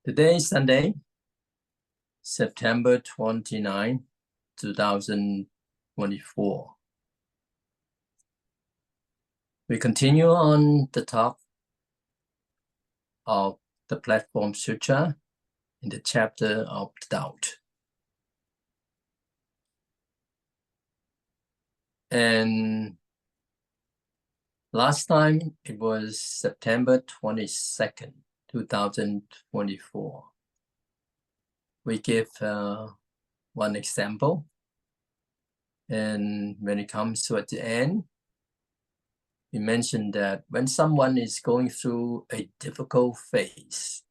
Today is Sunday, September 29, 2024. We continue on the talk of the Platform Sutra in the chapter of doubt. And last time it was September 22nd, 2024. We give one example. And when it comes to at the end, we mentioned that when someone is going through a difficult phase,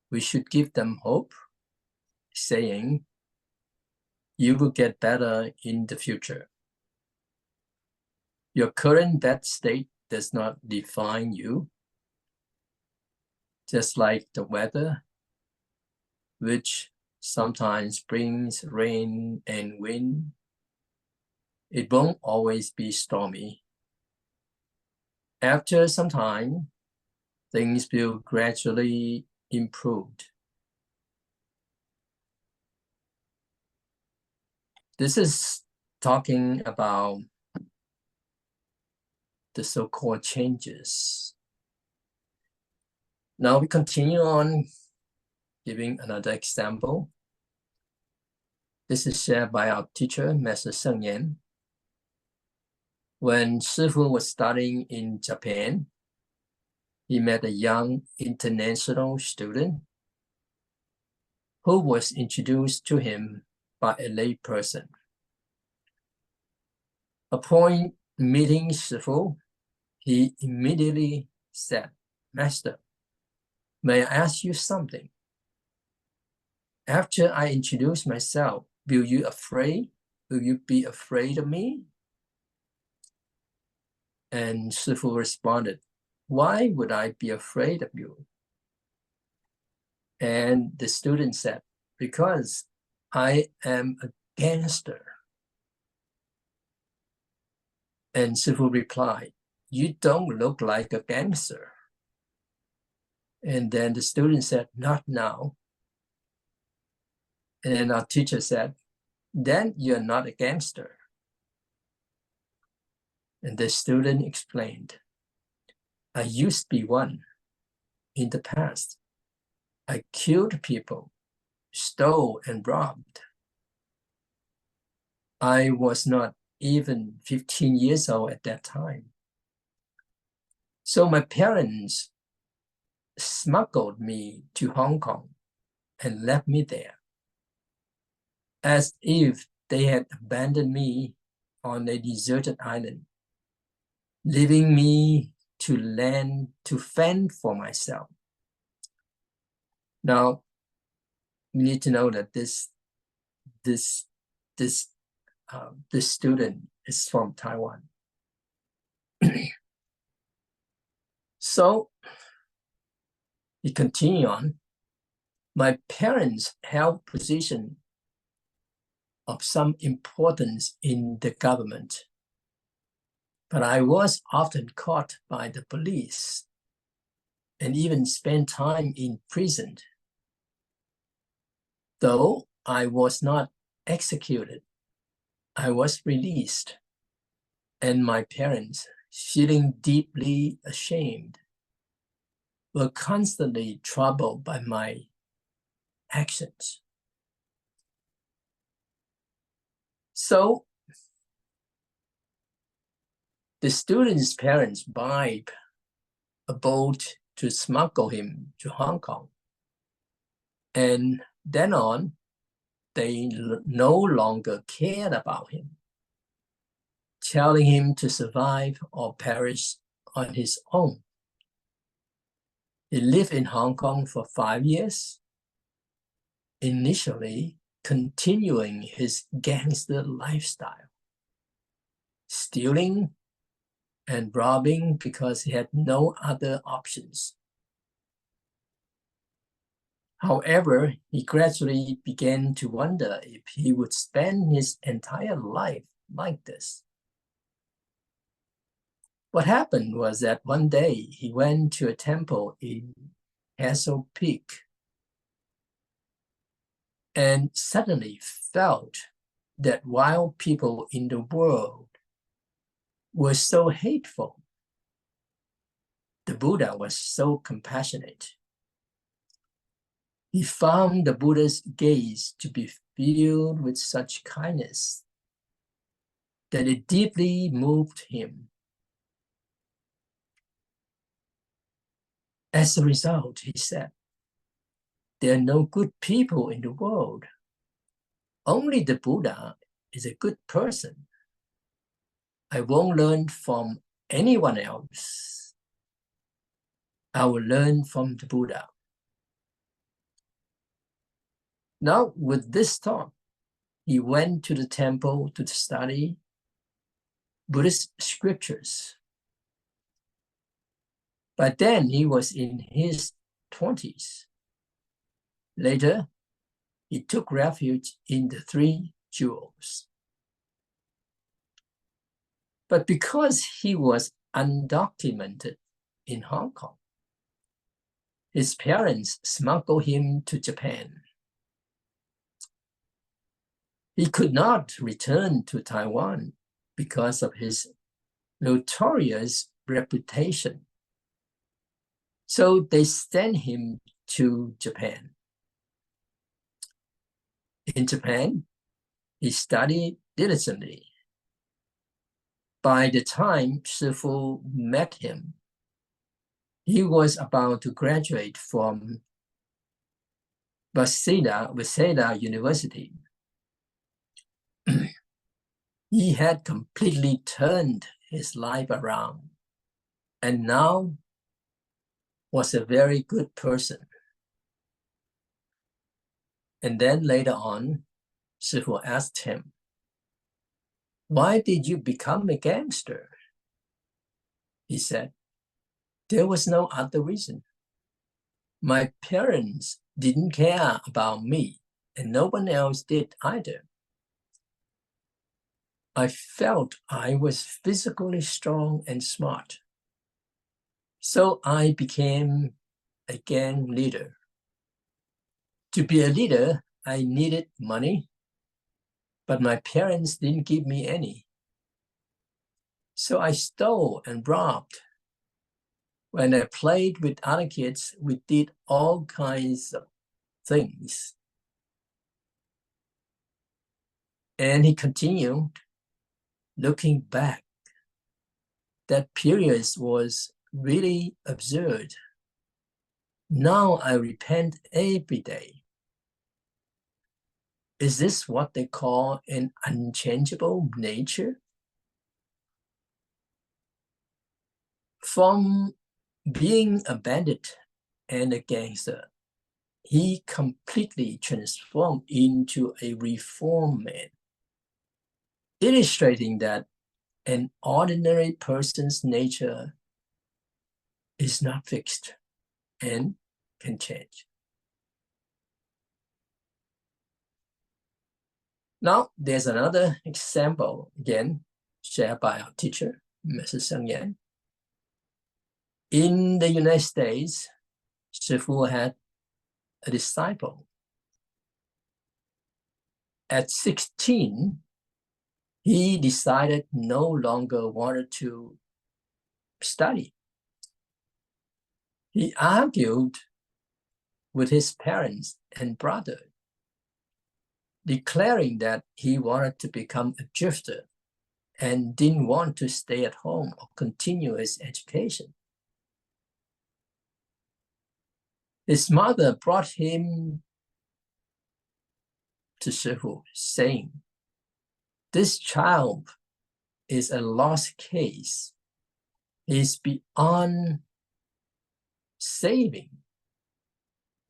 we should give them hope, saying, you will get better in the future. Your current bad state does not define you. Just like the weather, which sometimes brings rain and wind, it won't always be stormy. After some time, things will gradually improve. This is talking about the so-called changes. Now we continue on giving another example. This is shared by our teacher, Master Sheng Yan. When Shifu was studying in Japan, he met a young international student who was introduced to him by a lay person. Upon meeting Shifu, he immediately said, Master, may I ask you something? After I introduce myself, will you be afraid of me? And Shifu responded, why would I be afraid of you? And the student said, because I am a gangster. And Shifu replied, you don't look like a gangster. And then the student said, not now. And then our teacher said, then you're not a gangster. And the student explained, I used to be one in the past. I killed people, stole and robbed. I was not even 15 years old at that time. So my parents smuggled me to Hong Kong and left me there, as if they had abandoned me on a deserted island, leaving me to fend for myself. Now, we need to know that this student is from Taiwan. So he continued on. My parents held position of some importance in the government, but I was often caught by the police and even spent time in prison. Though I was not executed, I was released, and my parents, feeling deeply ashamed, were constantly troubled by my actions. So the student's parents bribed a boat to smuggle him to Hong Kong. And then on, they no longer cared about him, telling him to survive or perish on his own. He lived in Hong Kong for 5 years, initially continuing his gangster lifestyle, stealing and robbing because he had no other options. However, he gradually began to wonder if he would spend his entire life like this. What happened was that one day he went to a temple in Hazel Peak and suddenly felt that while people in the world were so hateful, the Buddha was so compassionate. He found the Buddha's gaze to be filled with such kindness that it deeply moved him. As a result, he said, there are no good people in the world. Only the Buddha is a good person. I won't learn from anyone else. I will learn from the Buddha. Now, with this thought, he went to the temple to study Buddhist scriptures. By then, he was in his 20s. Later, he took refuge in the Three Jewels. But because he was undocumented in Hong Kong, his parents smuggled him to Japan. He could not return to Taiwan because of his notorious reputation. So they sent him to Japan. In Japan, he studied diligently. By the time Shifu met him, he was about to graduate from Waseda University. He had completely turned his life around and now was a very good person. And then later on, Shifu asked him, "Why did you become a gangster?" He said, "There was no other reason. My parents didn't care about me, and no one else did either. I felt I was physically strong and smart. So I became a gang leader. To be a leader, I needed money, but my parents didn't give me any. So I stole and robbed. When I played with other kids, we did all kinds of things." And he continued, "Looking back, that period was really absurd. Now I repent every day. Is this what they call an unchangeable nature?" From being a bandit and a gangster, he completely transformed into a reformed man, illustrating that an ordinary person's nature is not fixed and can change. Now, there's another example, again, shared by our teacher, Mrs. Sung Yan. In the United States, Shifu had a disciple. At 16, he decided no longer wanted to study. He argued with his parents and brother, declaring that he wanted to become a drifter and didn't want to stay at home or continue his education. His mother brought him to Shifu, saying, "This child is a lost case. He's beyond saving.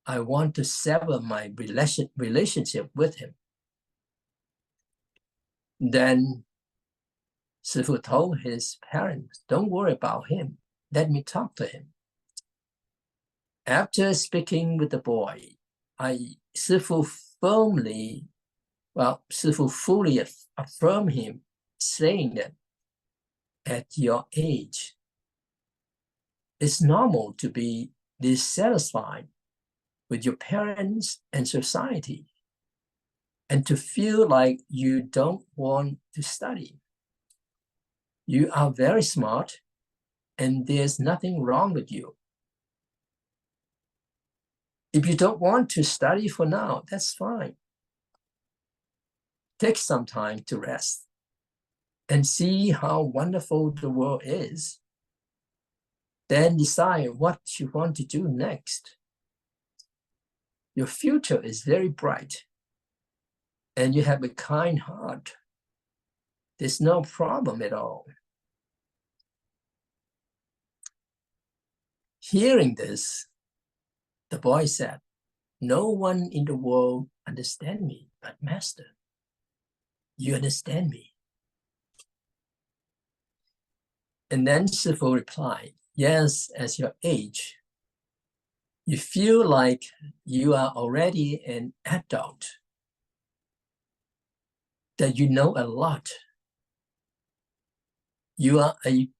I want to sever my relationship with him." Then Shifu told his parents, "Don't worry about him. Let me talk to him." After speaking with the boy, Shifu fully affirmed him, saying that at your age, it's normal to be dissatisfied with your parents and society. and to feel like you don't want to study. You are very smart, and there's nothing wrong with you. If you don't want to study for now, that's fine. Take some time to rest and see how wonderful the world is. Then decide what you want to do next. Your future is very bright, and you have a kind heart. There's no problem at all. Hearing this, the boy said, "No one in the world understands me but Master. You understand me." And then Sifu replied, "Yes, as your age, you feel like you are already an adult, that you know a lot. You are a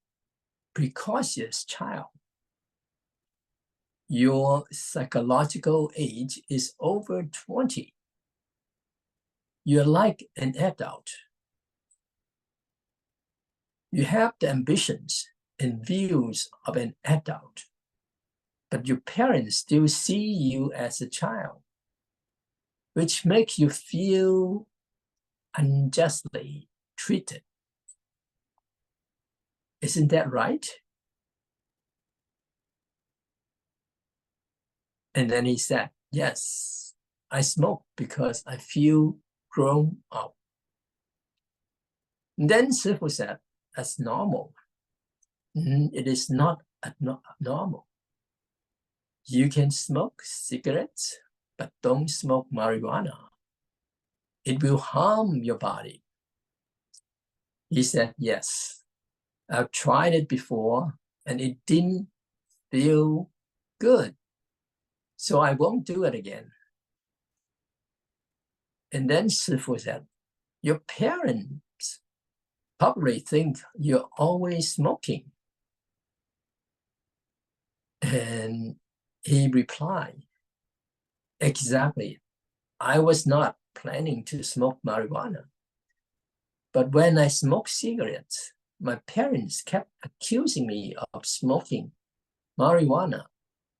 precocious child. Your psychological age is over 20. You're like an adult. You have the ambitions and views of an adult, but your parents still see you as a child, which makes you feel unjustly treated. Isn't that right?" And then he said, "Yes, I smoke because I feel grown up." And then Sifu said, "That's normal." It is not abnormal. You can smoke cigarettes, but don't smoke marijuana. It will harm your body. He said, "Yes, I've tried it before and it didn't feel good, so I won't do it again." And then Sifu said, "Your parents probably think you're always smoking." And he replied, "Exactly. I was not planning to smoke marijuana. But when I smoked cigarettes, my parents kept accusing me of smoking marijuana.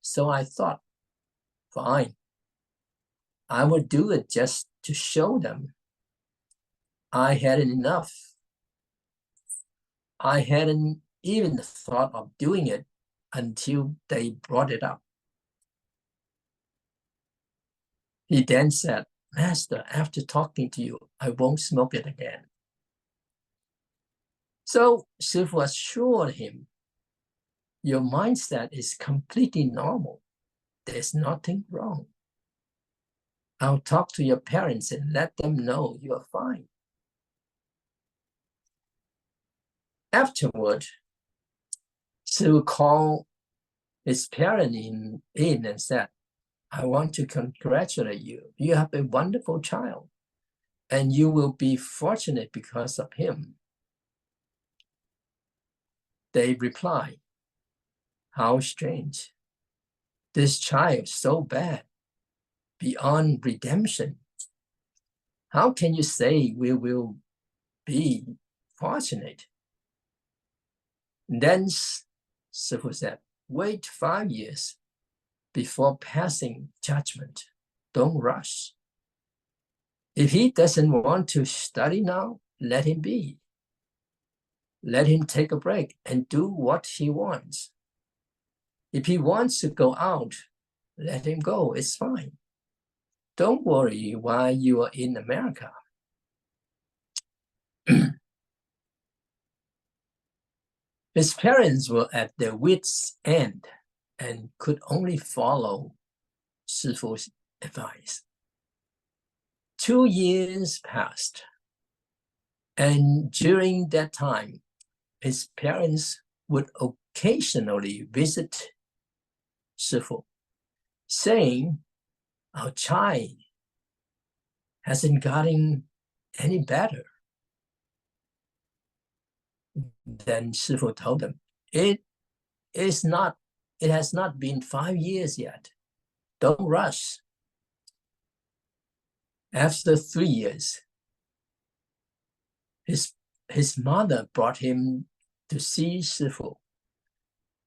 So I thought, fine, I would do it just to show them I hadn't enough. I hadn't even thought of doing it until they brought it up." He then said, "Master, after talking to you, I won't smoke it again." So Sifu assured him, "Your mindset is completely normal. There's nothing wrong. I'll talk to your parents and let them know you are fine." Afterward, Sifu called his parents in and said, "I want to congratulate you. You have a wonderful child, and you will be fortunate because of him." They replied, "How strange. This child is so bad, beyond redemption. How can you say we will be fortunate?" And then Sifu said, "Wait 5 years before passing judgment. Don't rush. If he doesn't want to study now, let him be. Let him take a break and do what he wants. If he wants to go out, let him go. It's fine. Don't worry while you are in America." His parents were at their wits' end and could only follow Sifu's advice. 2 years passed, and during that time, his parents would occasionally visit Sifu, saying, "Our child hasn't gotten any better." Then Sifu told them, it has not been 5 years yet. Don't rush. After 3 years, his mother brought him to see Shifu,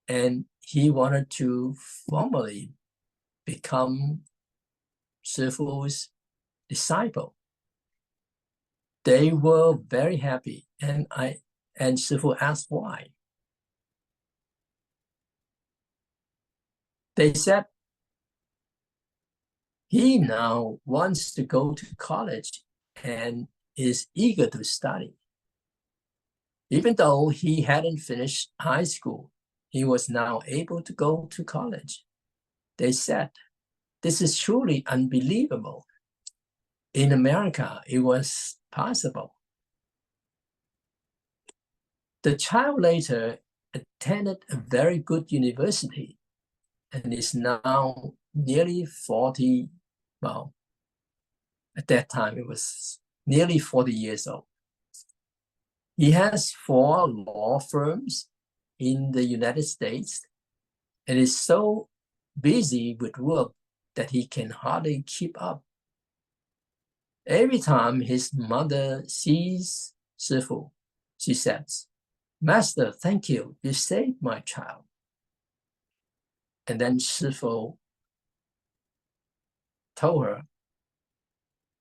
and he wanted to formally become Shifu's disciple. They were very happy, and Shifu asked why. They said he now wants to go to college and is eager to study. Even though he hadn't finished high school, he was now able to go to college. They said, "This is truly unbelievable. In America, it was possible." The child later attended a very good university and is now nearly 40, well, at that time it was nearly 40 years old. He has 4 law firms in the United States and is so busy with work that he can hardly keep up. Every time his mother sees Shifu, she says, "Master, thank you, you saved my child." And then Shifu told her,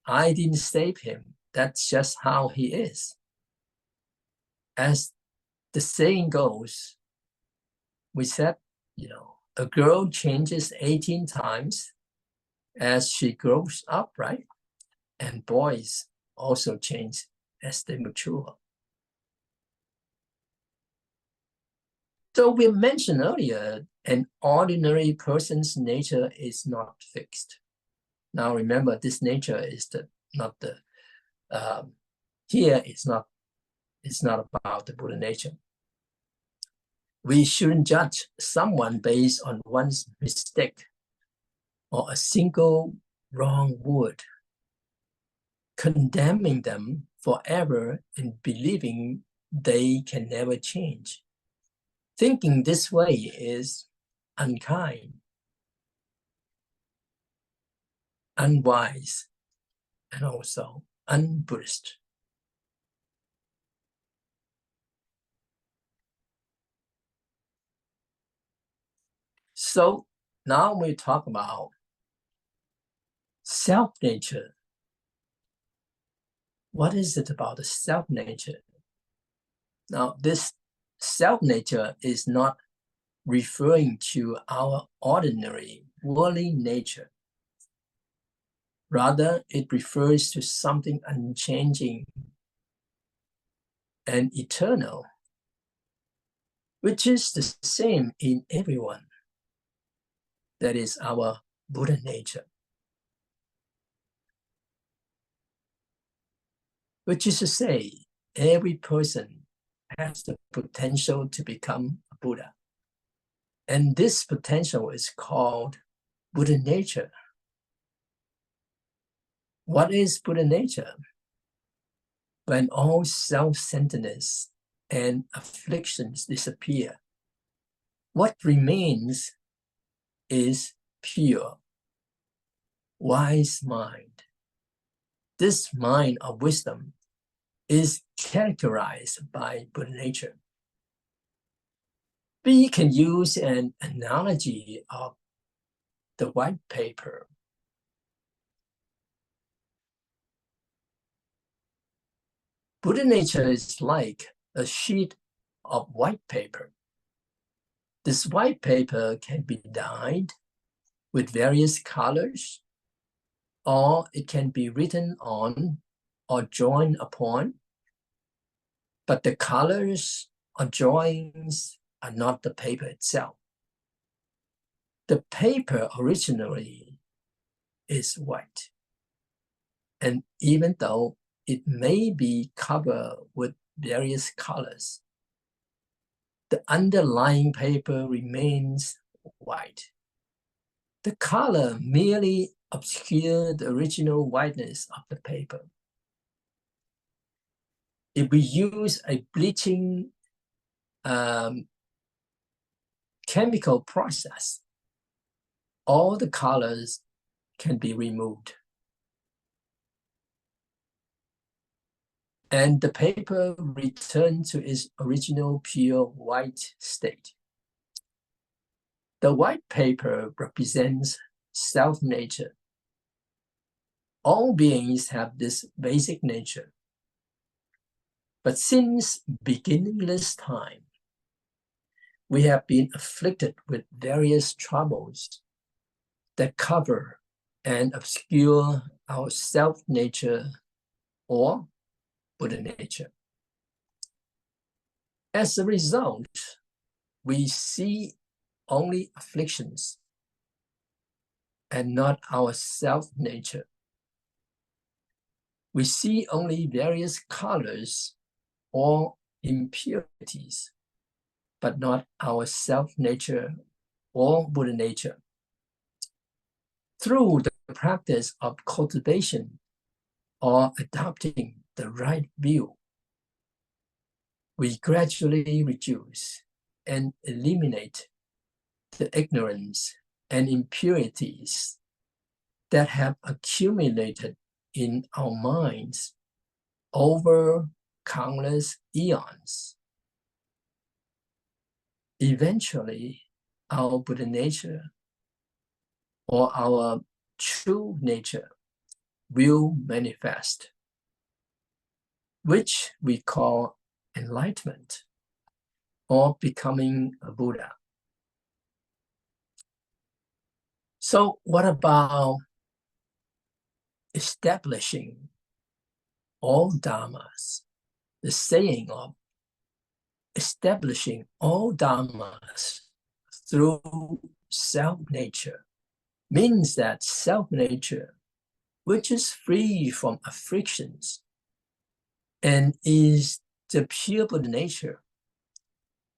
"I didn't save him. That's just how he is." As the saying goes, we said, a girl changes 18 times as she grows up, right? And boys also change as they mature. So we mentioned earlier, an ordinary person's nature is not fixed. Now remember, this nature is here it's not about the Buddha nature. We shouldn't judge someone based on one's mistake or a single wrong word, condemning them forever and believing they can never change. Thinking this way is unkind, unwise, and also un-Buddhist. So now we talk about self-nature. What is it about the self-nature? Now, this self-nature is not referring to our ordinary worldly nature. Rather, it refers to something unchanging and eternal, which is the same in everyone. That is our Buddha nature. Which is to say, every person has the potential to become a Buddha. And this potential is called Buddha nature. What is Buddha nature? When all self-centeredness and afflictions disappear, what remains is pure, wise mind. This mind of wisdom is characterized by Buddha nature. We can use an analogy of the white paper. Buddha nature is like a sheet of white paper. This white paper can be dyed with various colors, or it can be written on or drawn upon. But the colors or drawings are not the paper itself. The paper originally is white. And even though it may be covered with various colors, the underlying paper remains white. The color merely obscures the original whiteness of the paper. If we use a bleaching chemical process, all the colors can be removed. and the paper returned to its original pure white state. The white paper represents self-nature. All beings have this basic nature. But since beginningless time, we have been afflicted with various troubles that cover and obscure our self-nature or Buddha nature. As a result, we see only afflictions and not our self-nature. We see only various colors or impurities, but not our self-nature or Buddha nature. Through the practice of cultivation or adopting the right view, we gradually reduce and eliminate the ignorance and impurities that have accumulated in our minds over countless eons. Eventually, our Buddha nature or our true nature will manifest, which we call enlightenment or becoming a Buddha. So what about establishing all dharmas? The saying of establishing all dharmas through self-nature means that self-nature, which is free from afflictions and is the pure Buddha nature,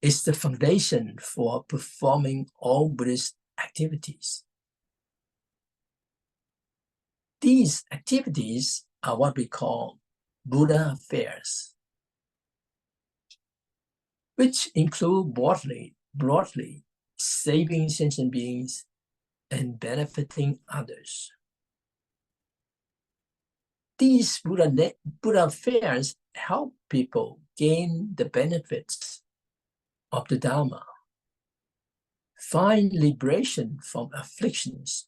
is the foundation for performing all Buddhist activities. These activities are what we call Buddha affairs, which include broadly saving sentient beings and benefiting others. These Buddha affairs help people gain the benefits of the Dharma, find liberation from afflictions,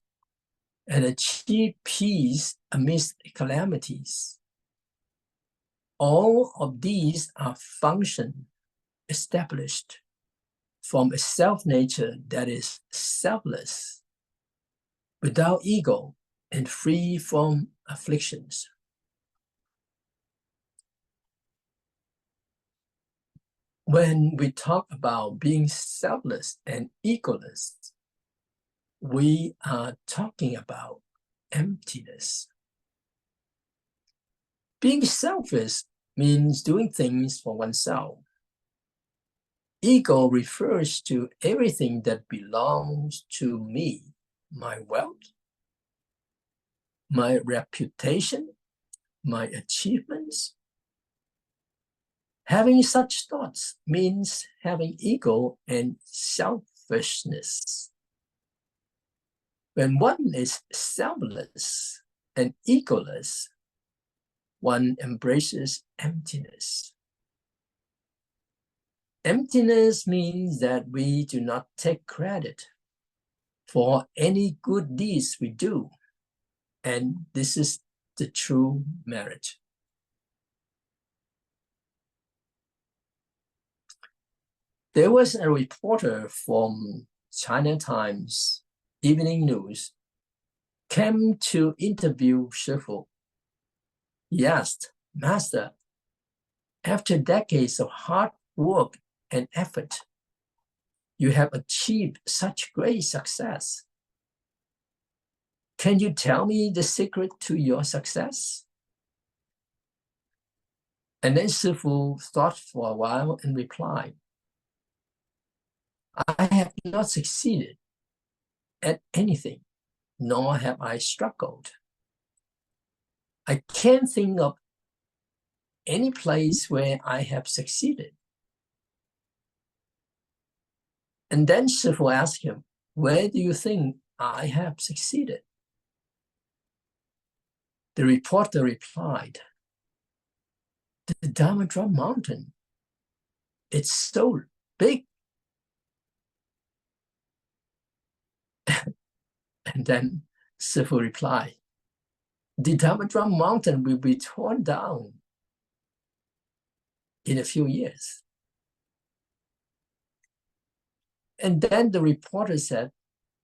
and achieve peace amidst calamities. All of these are functions established from a self-nature that is selfless, without ego, and free from afflictions. When we talk about being selfless and egoless, we are talking about emptiness. Being selfish means doing things for oneself. Ego refers to everything that belongs to me, my wealth, my reputation, my achievements. Having such thoughts means having ego and selfishness. When one is selfless and egoless, one embraces emptiness. Emptiness means that we do not take credit for any good deeds we do, and this is the true merit. There was a reporter from China Times Evening News came to interview Shifu. He asked, "Master, after decades of hard work and effort, you have achieved such great success. Can you tell me the secret to your success?" And then Shifu thought for a while and replied, "I have not succeeded at anything, nor have I struggled. I can't think of any place where I have succeeded." And then Shifu asked him, "Where do you think I have succeeded?" The reporter replied, the Dharma Drum Mountain, it's so big. And then Sifu replied, the Dharma Drum Mountain will be torn down in a few years. And then the reporter said,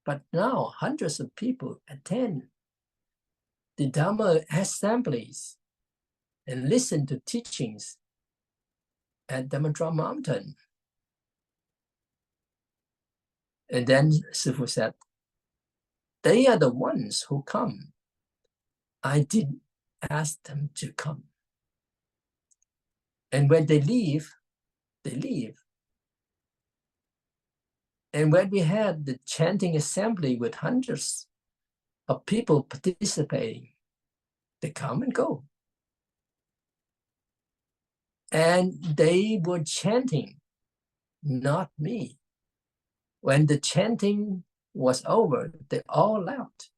but now hundreds of people attend the Dharma assemblies and listen to teachings at Dharma Drum Mountain. And then Sifu said, they are the ones who come. I didn't ask them to come. And when they leave, they leave. And when we had the chanting assembly with hundreds of people participating, they come and go. And they were chanting, not me. When the chanting was over, they all left.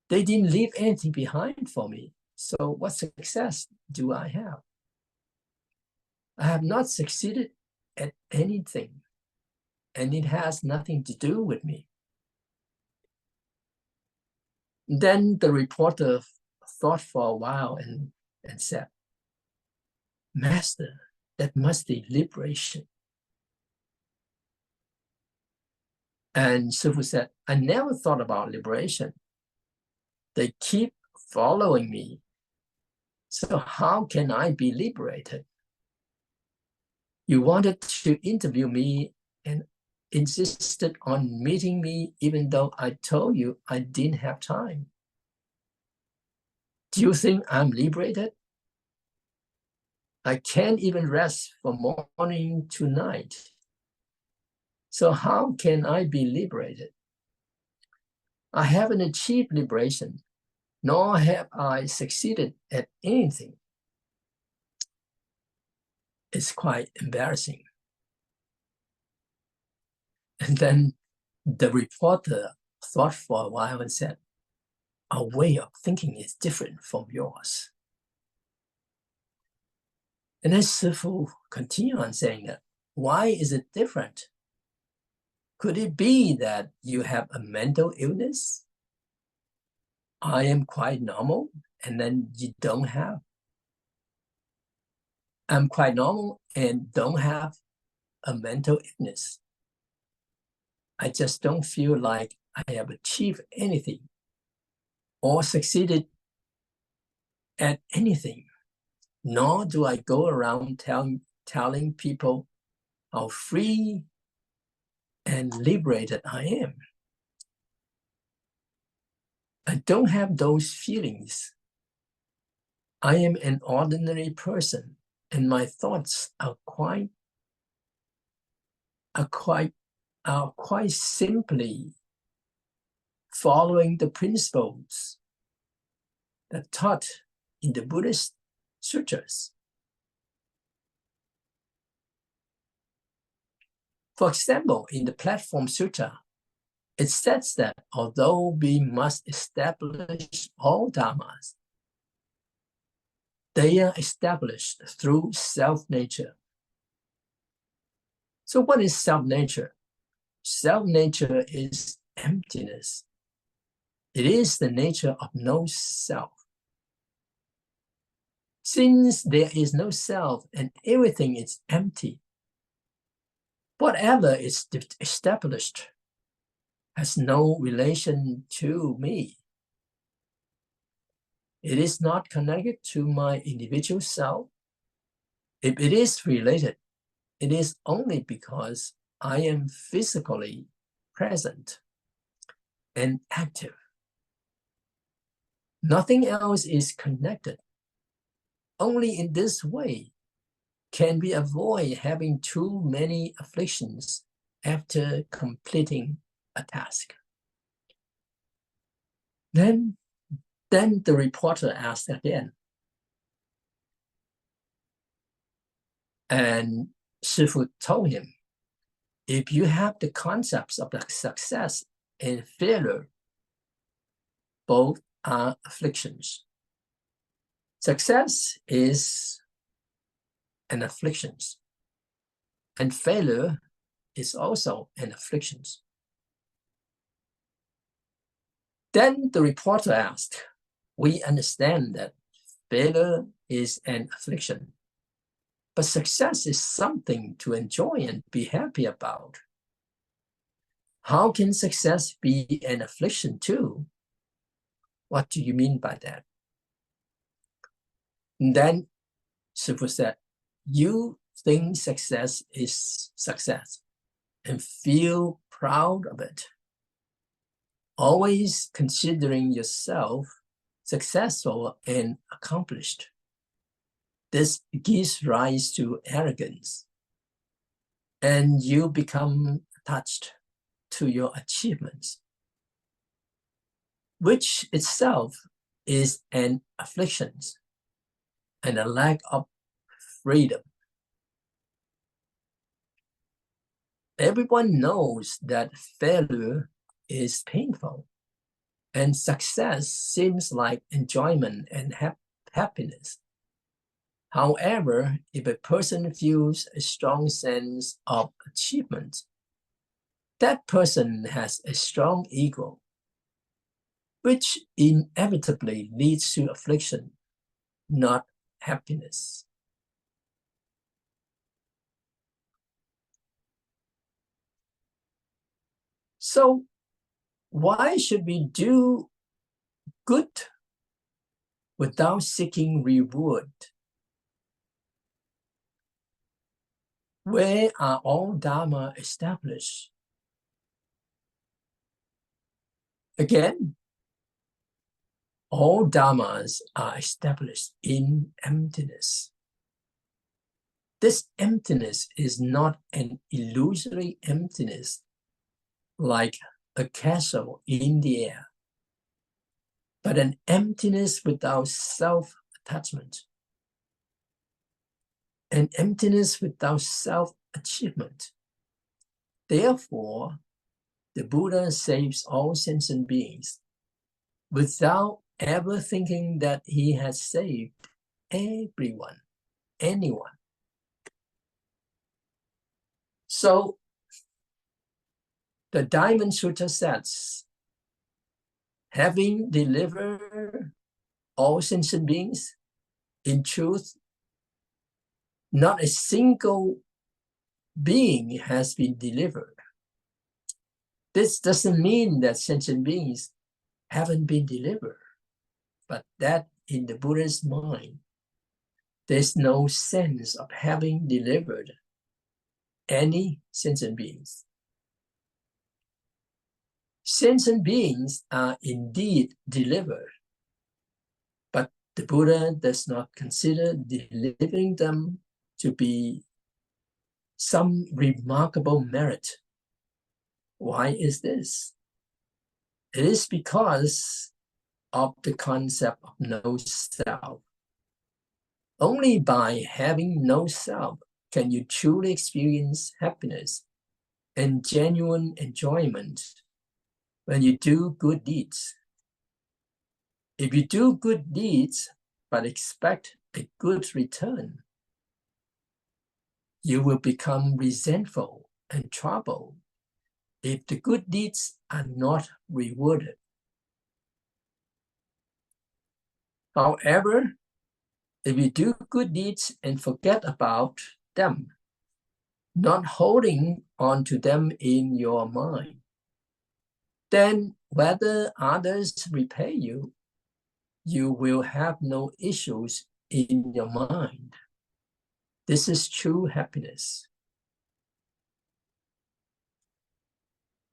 They didn't leave anything behind for me. So what success do I have? I have not succeeded at anything, and it has nothing to do with me. Then the reporter thought for a while and said, Master, that must be liberation. And Sifu said, I never thought about liberation. They keep following me. So how can I be liberated? You wanted to interview me and insisted on meeting me even though I told you I didn't have time. Do you think I'm liberated? I can't even rest from morning to night. So how can I be liberated? I haven't achieved liberation, nor have I succeeded at anything. It's quite embarrassing. And then the reporter thought for a while and said, our way of thinking is different from yours. And then Sifu continued on saying that, why is it different? Could it be that you have a mental illness? I am quite normal, and then you don't have. I'm quite normal and don't have a mental illness. I just don't feel like I have achieved anything or succeeded at anything, nor do I go around telling people how free and liberated I am. I don't have those feelings. I am an ordinary person, and my thoughts are quite simply following the principles that taught in the Buddhist sutras. For example, in the Platform Sutra, it says that although we must establish all dharmas, they are established through self-nature. So what is self-nature? Self-nature is emptiness. It is the nature of no self. Since there is no self and everything is empty, whatever is established has no relation to me. It is not connected to my individual self. If it is related, it is only because I am physically present and active. Nothing else is connected. Only in this way can we avoid having too many afflictions after completing a task. Then the reporter asked again. And Shifu told him, if you have the concepts of the success and failure, both are afflictions. Success is an affliction, and failure is also an affliction. Then the reporter asked, "We understand that failure is an affliction, but success is something to enjoy and be happy about. How can success be an affliction too? What do you mean by that?" And then Sutra said, "You think success is success and feel proud of it, always considering yourself successful and accomplished. This gives rise to arrogance, and you become attached to your achievements, which itself is an affliction and a lack of freedom. Everyone knows that failure is painful, and success seems like enjoyment and happiness. However, if a person feels a strong sense of achievement, that person has a strong ego, which inevitably leads to affliction, not happiness." So, why should we do good without seeking reward? Where are all Dharma established? Again, all Dharmas are established in emptiness. This emptiness is not an illusory emptiness like a castle in the air, but an emptiness without self-attachment, an emptiness without self-achievement. Therefore, the Buddha saves all sentient beings without ever thinking that he has saved anyone. So, the Diamond Sutra says, having delivered all sentient beings, in truth, not a single being has been delivered. This doesn't mean that sentient beings haven't been delivered, but that in the Buddha's mind, there's no sense of having delivered any sentient beings. Sentient beings are indeed delivered, but the Buddha does not consider delivering them to be some remarkable merit. Why is this? It is because of the concept of no self. Only by having no self can you truly experience happiness and genuine enjoyment when you do good deeds. If you do good deeds but expect a good return, you will become resentful and troubled if the good deeds are not rewarded. However, if you do good deeds and forget about them, not holding on to them in your mind, then whether others repay you, you will have no issues in your mind. This is true happiness.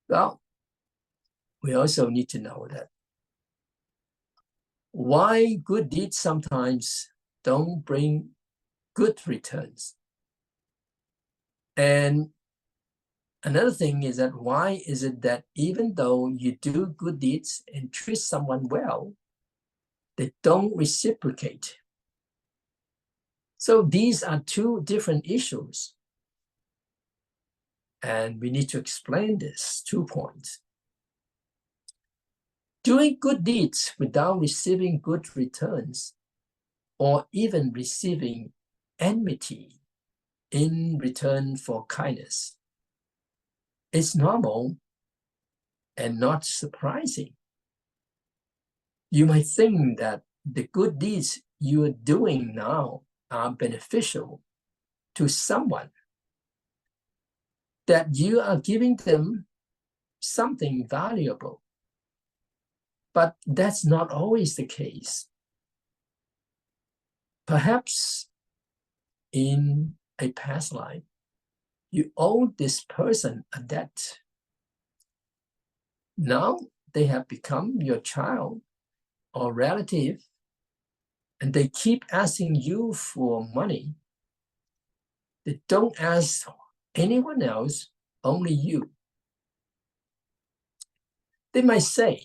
Well, we also need to know that why good deeds sometimes don't bring good returns. And another thing is that why is it that even though you do good deeds and treat someone well, they don't reciprocate? So these are two different issues. And we need to explain this 2 points. Doing good deeds without receiving good returns or even receiving enmity in return for kindness. It's normal and not surprising. You might think that the good deeds you are doing now are beneficial to someone, that you are giving them something valuable. But that's not always the case. Perhaps in a past life, you owe this person a debt. Now they have become your child or relative, and they keep asking you for money. They don't ask anyone else, only you. They might say,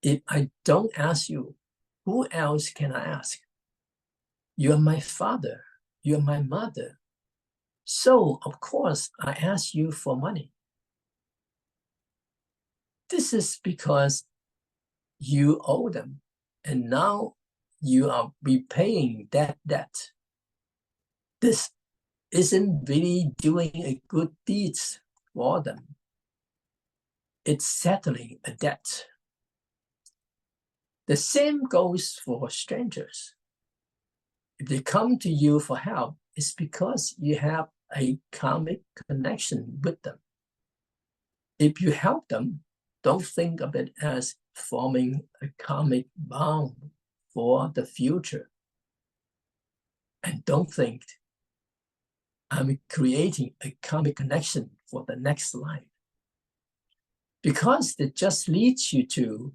if I don't ask you, who else can I ask? You're my father, you're my mother. So, of course, I ask you for money. This is because you owe them, and now you are repaying that debt. This isn't really doing a good deed for them. It's settling a debt. The same goes for strangers. If they come to you for help, it's because you have a karmic connection with them. If you help them, don't think of it as forming a karmic bond for the future. And don't think, I'm creating a karmic connection for the next life. Because it just leads you to,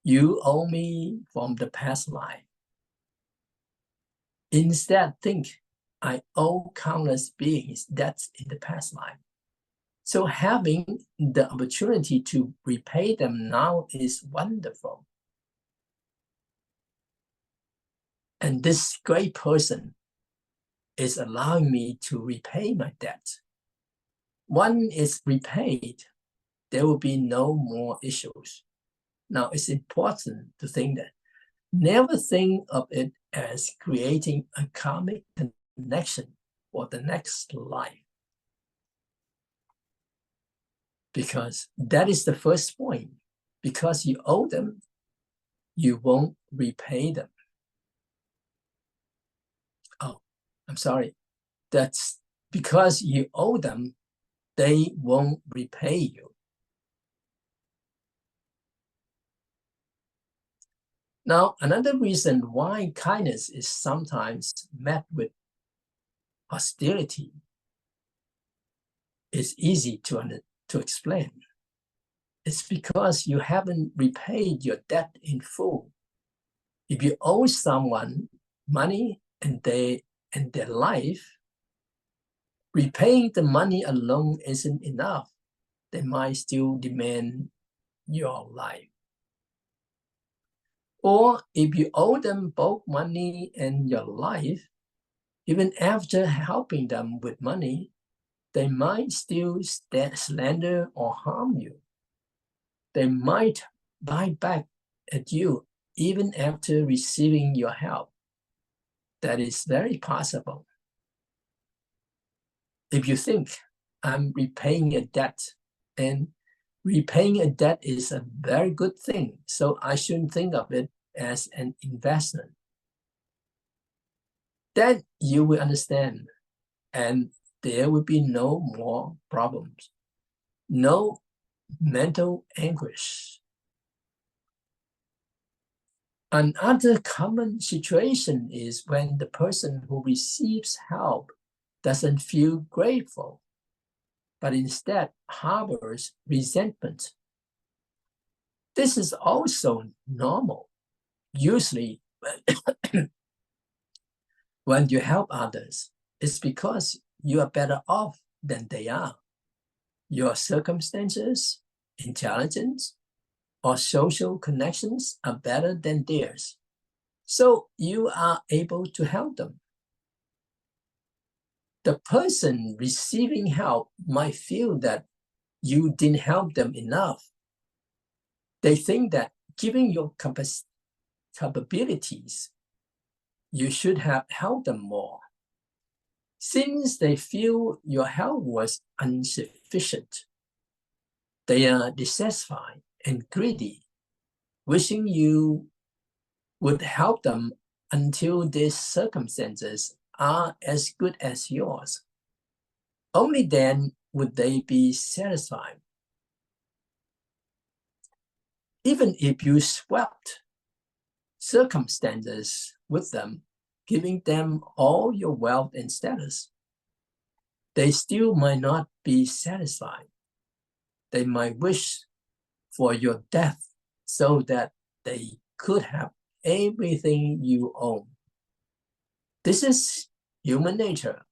you owe me from the past life. Instead, think, I owe countless beings debts in the past life. So having the opportunity to repay them now is wonderful. And this great person is allowing me to repay my debt. Once it's repaid, there will be no more issues. Now, it's important to think that never think of it as creating a karmic connection for the next life. Because that is the first point. Because you owe them, you won't repay them. Oh, I'm sorry. That's because you owe them, they won't repay you. Now, another reason why kindness is sometimes met with hostility is easy to explain. It's because you haven't repaid your debt in full. If you owe someone money and their life, repaying the money alone isn't enough. They might still demand your life. Or if you owe them both money and your life, even after helping them with money, they might still slander or harm you. They might bite back at you even after receiving your help. That is very possible. If you think, I'm repaying a debt, and repaying a debt is a very good thing, so I shouldn't think of it as an investment, then you will understand, and there will be no more problems, no mental anguish. Another common situation is when the person who receives help doesn't feel grateful, but instead harbors resentment. This is also normal. Usually, when you help others, it's because you are better off than they are. Your circumstances, intelligence, or social connections are better than theirs. So you are able to help them. The person receiving help might feel that you didn't help them enough. They think that given your capabilities, you should have helped them more. Since they feel your help was insufficient, they are dissatisfied and greedy, wishing you would help them until their circumstances are as good as yours. Only then would they be satisfied. Even if you swapped circumstances with them, giving them all your wealth and status, they still might not be satisfied. They might wish for your death so that they could have everything you own. This is human nature.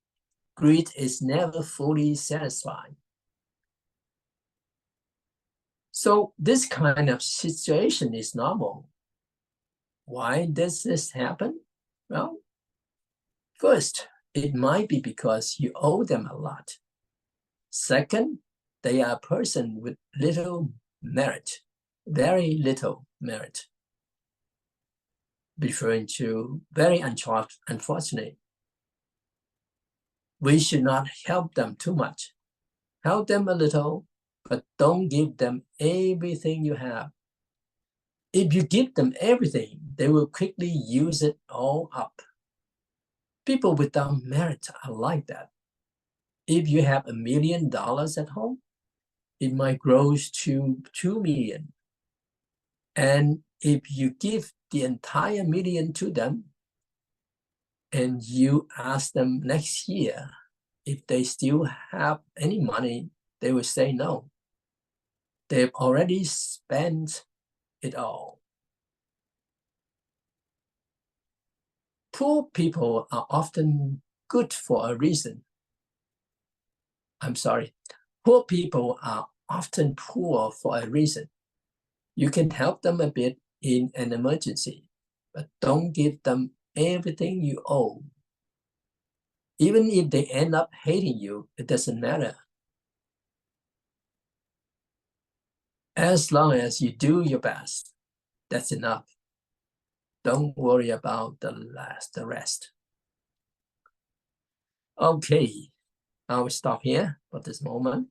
Greed is never fully satisfied. So this kind of situation is normal. Why does this happen? Well, first, it might be because you owe them a lot. Second, they are a person with little merit, very little merit, referring to very unfortunate. We should not help them too much. Help them a little, but don't give them everything you have. If you give them everything, they will quickly use it all up. People without merit are like that. If you have $1 million at home, it might grow to 2 million. And if you give the entire million to them, and you ask them next year if they still have any money, they will say no. They've already spent it all. Poor people are often good for a reason. I'm sorry. Poor people are often poor for a reason. You can help them a bit in an emergency, but don't give them everything you owe. Even if they end up hating you, it doesn't matter. As long as you do your best, that's enough. Don't worry about the rest. Okay, I will stop here for this moment.